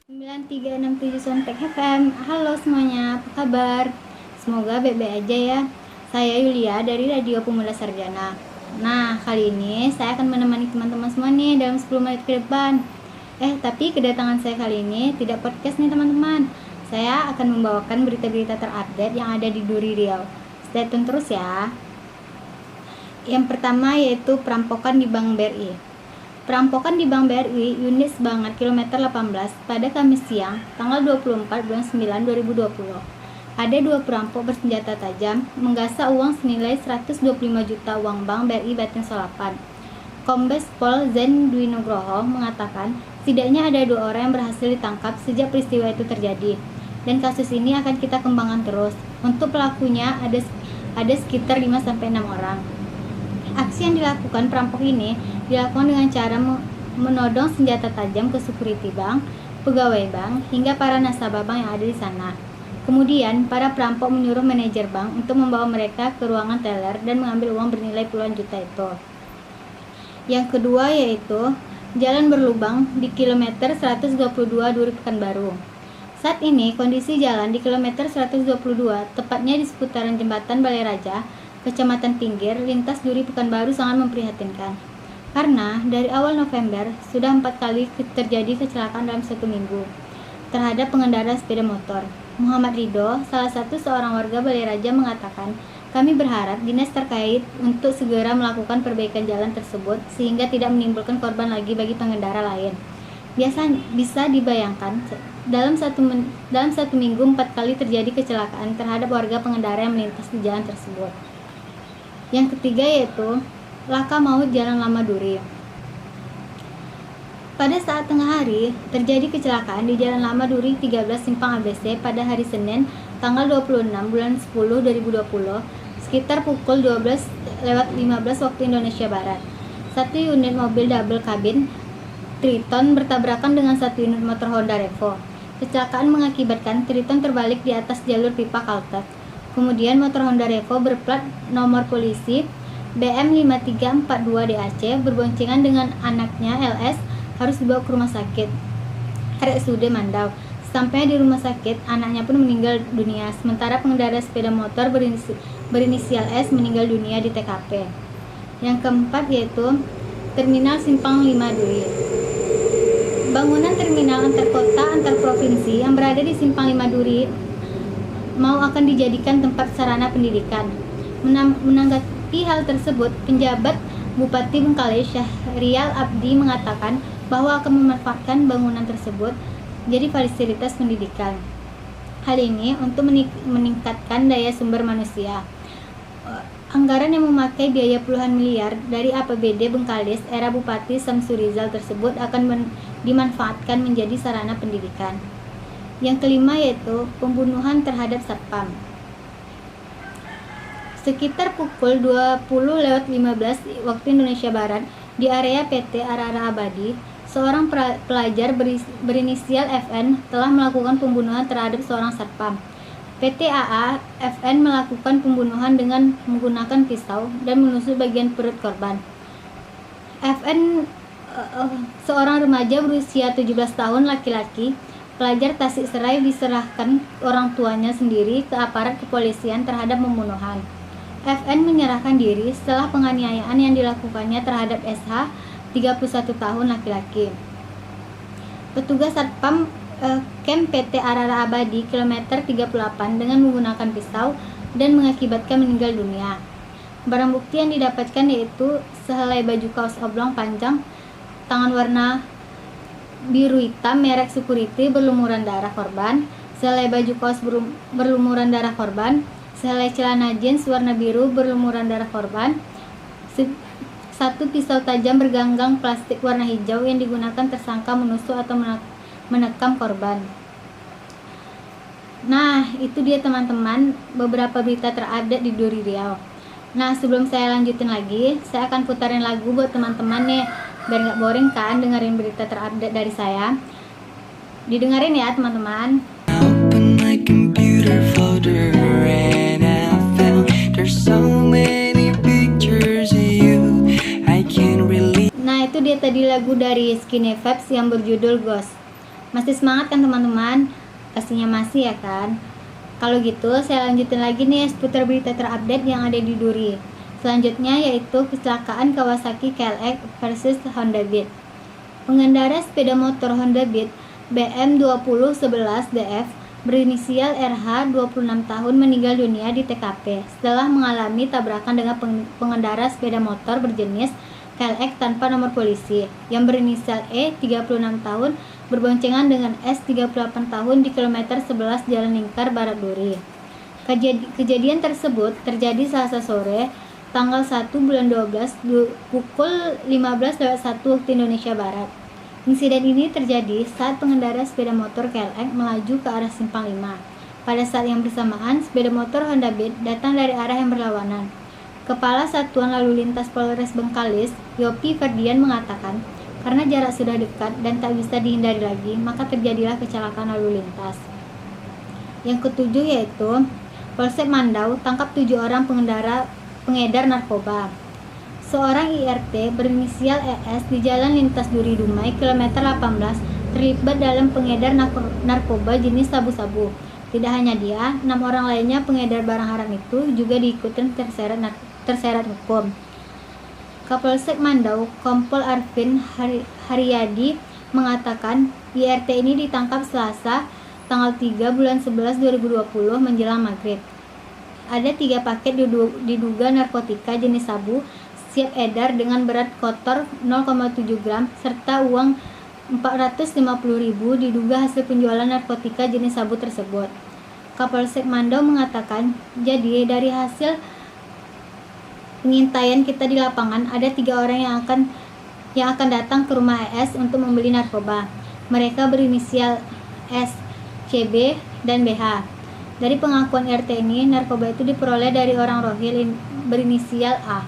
9367 Sontek FM. Halo semuanya, apa kabar? Semoga baik-baik aja ya. Saya Yulia dari Radio Pemuda Sarjana. Nah, kali ini saya akan menemani teman-teman semua nih dalam 10 menit ke depan. Tapi kedatangan saya kali ini tidak podcast nih teman-teman. Saya akan membawakan berita-berita terupdate yang ada di Duri Riau. Stay tune terus ya. Yang pertama yaitu perampokan di Bank BRI. Perampokan di Bank BRI unit Sebangat kilometer 18 pada Kamis siang, tanggal 24 bulan 9 2020. Ada dua perampok bersenjata tajam menggasak uang senilai 125 juta uang Bank BRI Batin Solapan. Kombes Pol Zen Dwi Nugroho mengatakan setidaknya ada dua orang yang berhasil ditangkap sejak peristiwa itu terjadi. Dan kasus ini akan kita kembangkan terus. Untuk pelakunya ada sekitar 5-6 orang. Aksi yang dilakukan perampok ini dilakukan dengan cara menodong senjata tajam ke security bank, pegawai bank, hingga para nasabah bank yang ada di sana. Kemudian, para perampok menyuruh manajer bank untuk membawa mereka ke ruangan teller dan mengambil uang bernilai puluhan juta itu. Yang kedua yaitu jalan berlubang di kilometer 122 Duri Pekanbaru. Saat ini kondisi jalan di kilometer 122, tepatnya di seputaran jembatan Balai Raja, Kecamatan Pinggir, lintas Duri Pekanbaru sangat memprihatinkan. Karena dari awal November sudah 4 kali terjadi kecelakaan dalam 1 minggu terhadap pengendara sepeda motor. Muhammad Ridho, salah satu seorang warga Balai Raja mengatakan, kami berharap dinas terkait untuk segera melakukan perbaikan jalan tersebut sehingga tidak menimbulkan korban lagi bagi pengendara lain. Bisa dibayangkan dalam satu minggu 4 kali terjadi kecelakaan terhadap warga pengendara yang melintas di jalan tersebut. Yang ketiga yaitu laka maut Jalan Lama Duri. Pada saat tengah hari, terjadi kecelakaan di Jalan Lama Duri 13 Simpang ABC pada hari Senin, tanggal 26 bulan 10 2020, sekitar pukul 12:15 waktu Indonesia Barat. Satu unit mobil double kabin Triton bertabrakan dengan satu unit motor Honda Revo. Kecelakaan mengakibatkan Triton terbalik di atas jalur pipa Caltech. Kemudian motor Honda Revo berplat nomor polisi BM5342 DAC berboncengan dengan anaknya LS harus dibawa ke rumah sakit RSUD Mandau. Sampainya di rumah sakit, anaknya pun meninggal dunia, sementara pengendara sepeda motor berinisial S meninggal dunia di TKP. Yang keempat yaitu Terminal Simpang 5 Duri. Bangunan terminal antar kota antar provinsi yang berada di Simpang 5 Duri mau akan dijadikan tempat sarana pendidikan. Menanggapi hal tersebut, penjabat Bupati Bengkalis Syahrial Abdi mengatakan bahwa akan memanfaatkan bangunan tersebut jadi fasilitas pendidikan. Hal ini untuk meningkatkan daya sumber manusia. Anggaran yang memakai biaya puluhan miliar dari APBD Bengkalis era Bupati Samsurizal tersebut akan dimanfaatkan menjadi sarana pendidikan. Yang kelima yaitu pembunuhan terhadap satpam. Sekitar pukul 20:15 waktu Indonesia Barat di area PT Arara Abadi, seorang pelajar berinisial FN telah melakukan pembunuhan terhadap seorang satpam. PT AA FN melakukan pembunuhan dengan menggunakan pisau dan menusuk bagian perut korban. FN seorang remaja berusia 17 tahun laki-laki, pelajar Tasik Serai, diserahkan orang tuanya sendiri ke aparat kepolisian terhadap pembunuhan. FN menyerahkan diri setelah penganiayaan yang dilakukannya terhadap SH, 31 tahun laki-laki. Petugas Satpam Camp PT Arara Abadi kilometer 38 dengan menggunakan pisau dan mengakibatkan meninggal dunia. Barang bukti yang didapatkan yaitu sehelai baju kaos oblong panjang tangan warna biru hitam merek security berlumuran darah korban, sehelai baju kaos berlumuran darah korban, sehelai celana jeans warna biru berlumuran darah korban, satu pisau tajam berganggang plastik warna hijau yang digunakan tersangka menusuk atau menekam korban. Nah, itu dia teman-teman beberapa berita terupdate di Duri Riau. Nah, sebelum saya lanjutin lagi, saya akan putarin lagu buat teman-teman nih, biar nggak boring kan dengerin berita terupdate dari saya. Didengerin ya teman-teman. Nah, itu dia tadi lagu dari Skinny Vibes yang berjudul Ghost. Masih semangat kan teman-teman? Pastinya masih ya kan? Kalau gitu saya lanjutin lagi nih seputar berita terupdate yang ada di Duri. Selanjutnya yaitu kecelakaan Kawasaki KLX versus Honda Beat. Pengendara sepeda motor Honda Beat BM2011DF berinisial RH 26 tahun meninggal dunia di TKP setelah mengalami tabrakan dengan pengendara sepeda motor berjenis KLX tanpa nomor polisi yang berinisial E 36 tahun berboncengan dengan S 38 tahun di kilometer 11 Jalan Lingkar Barat Duri. Kejadian tersebut terjadi Selasa sore tanggal 1 bulan 12 pukul 15.01 waktu Indonesia Barat. Insiden ini terjadi saat pengendara sepeda motor KLX melaju ke arah simpang 5. Pada saat yang bersamaan, sepeda motor Honda Beat datang dari arah yang berlawanan. Kepala Satuan Lalu Lintas Polres Bengkalis, Yopi Ferdian mengatakan, karena jarak sudah dekat dan tak bisa dihindari lagi, maka terjadilah kecelakaan lalu lintas. Yang ketujuh yaitu Polsek Mandau tangkap 7 orang pengedar narkoba. Seorang IRT berinisial ES di Jalan Lintas Duri Dumai, kilometer 18, terlibat dalam pengedar narkoba jenis sabu-sabu. Tidak hanya dia, 6 orang lainnya pengedar barang haram itu juga diikutin terseret hukum. Kapolsek Mandau, Kompol Arvin Haryadi mengatakan IRT ini ditangkap Selasa tanggal 3 bulan 11 2020 menjelang maghrib. Ada 3 paket diduga narkotika jenis sabu siap edar dengan berat kotor 0,7 gram serta uang 450.000 diduga hasil penjualan narkotika jenis sabu tersebut. Kapolsek Mandau mengatakan, jadi dari hasil pengintaian kita di lapangan ada 3 orang yang akan datang ke rumah ES untuk membeli narkoba. Mereka berinisial S, CB, dan BH. Dari pengakuan RT ini, narkoba itu diperoleh dari orang Rohil berinisial A.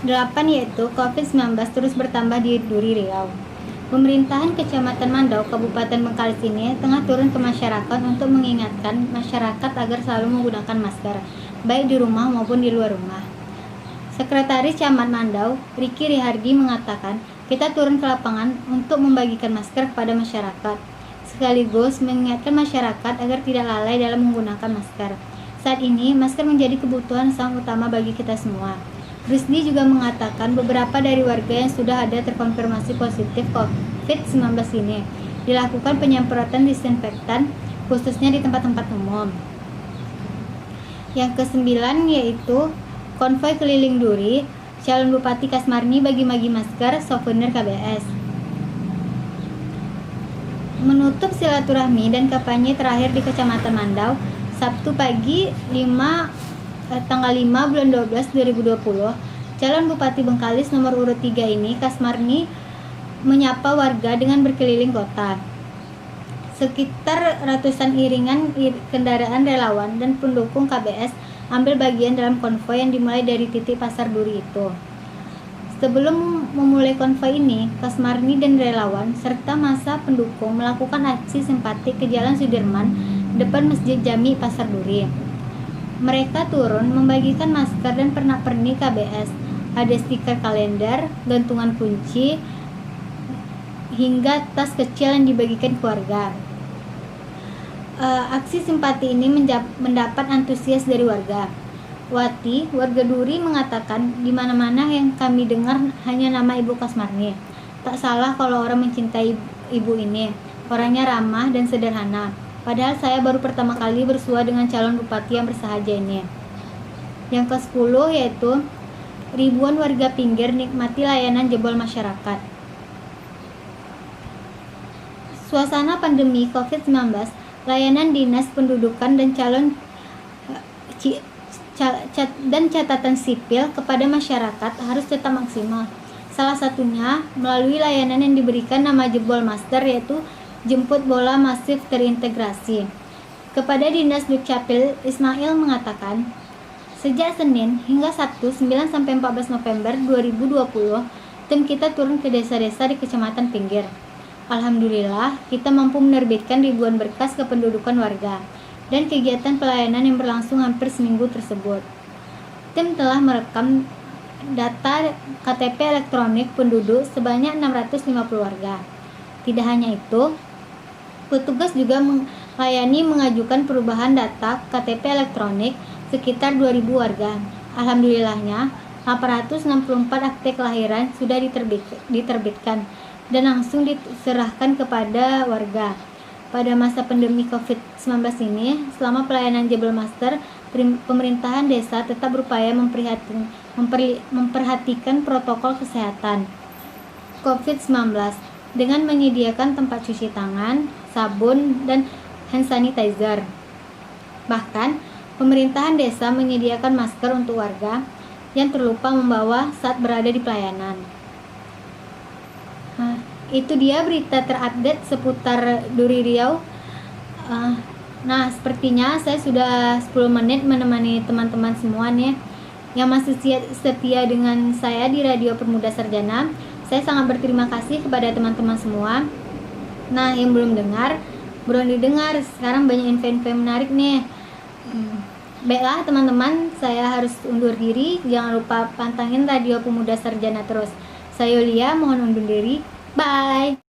8 yaitu COVID-19 terus bertambah di Duri Riau. Pemerintahan Kecamatan Mandau, Kabupaten Bengkalis ini tengah turun ke masyarakat untuk mengingatkan masyarakat agar selalu menggunakan masker, baik di rumah maupun di luar rumah. Sekretaris Camat Mandau, Riki Rihardi mengatakan, kita turun ke lapangan untuk membagikan masker kepada masyarakat, sekaligus mengingatkan masyarakat agar tidak lalai dalam menggunakan masker. Saat ini, masker menjadi kebutuhan sangat utama bagi kita semua. Rusdi juga mengatakan beberapa dari warga yang sudah ada terkonfirmasi positif COVID-19 ini dilakukan penyemprotan disinfektan khususnya di tempat-tempat umum. Yang ke-9 yaitu konvoi keliling Duri, calon Bupati Kasmarni bagi-bagi masker souvenir KBS. Menutup silaturahmi dan kampanye terakhir di Kecamatan Mandau, Sabtu pagi tanggal 5 bulan 12 2020, calon Bupati Bengkalis nomor urut 3 ini, Kasmarni, menyapa warga dengan berkeliling kota. Sekitar ratusan iringan kendaraan relawan dan pendukung KBS ambil bagian dalam konvoi yang dimulai dari titik Pasar Duri itu. Sebelum memulai konvoi ini, Kasmarni dan relawan serta massa pendukung melakukan aksi simpatik ke Jalan Sudirman depan Masjid Jami Pasar Duri. Mereka turun membagikan masker dan pernak-pernik KBS, ada stiker kalender, gantungan kunci, hingga tas kecil yang dibagikan keluarga. Aksi simpati ini mendapat antusias dari warga. Wati, warga Duri mengatakan, di mana-mana yang kami dengar hanya nama Ibu Kasmarni. Tak salah kalau orang mencintai ibu ini. Orangnya ramah dan sederhana. Padahal saya baru pertama kali bersua dengan calon bupati yang bersahaja ini. Yang ke-10 yaitu ribuan warga pinggir nikmati layanan jebol masyarakat. Suasana pandemi COVID-19, layanan dinas pendudukan dan catatan sipil kepada masyarakat harus tetap maksimal. Salah satunya melalui layanan yang diberikan nama jebol master, yaitu jemput bola masif terintegrasi. Kepada Dinas Dukcapil, Ismail mengatakan, sejak Senin hingga Sabtu 9-14 November 2020, tim kita turun ke desa-desa di Kecamatan Pinggir. Alhamdulillah, kita mampu menerbitkan ribuan berkas kependudukan warga dan kegiatan pelayanan yang berlangsung hampir seminggu tersebut. Tim telah merekam data KTP elektronik penduduk sebanyak 650 warga. Tidak hanya itu, petugas juga melayani mengajukan perubahan data KTP elektronik sekitar 2.000 warga. Alhamdulillahnya, 864 akte kelahiran sudah diterbitkan dan langsung diserahkan kepada warga. Pada masa pandemi COVID-19 ini, selama pelayanan Jabel Master, pemerintahan desa tetap berupaya memperhatikan protokol kesehatan COVID-19 dengan menyediakan tempat cuci tangan, sabun, dan hand sanitizer. Bahkan, pemerintahan desa menyediakan masker untuk warga yang terlupa membawa saat berada di pelayanan. Itu dia berita terupdate seputar Duri Riau. Nah, sepertinya saya sudah 10 menit menemani teman-teman semua nih yang masih setia dengan saya di Radio Pemuda Sarjana. Saya sangat berterima kasih kepada teman-teman semua. Nah, yang belum dengar, belum didengar. Sekarang banyak info-info menarik nih. Baiklah teman-teman, saya harus undur diri. Jangan lupa pantangin Radio Pemuda Sarjana terus. Saya Yulia, mohon undur diri. Bye.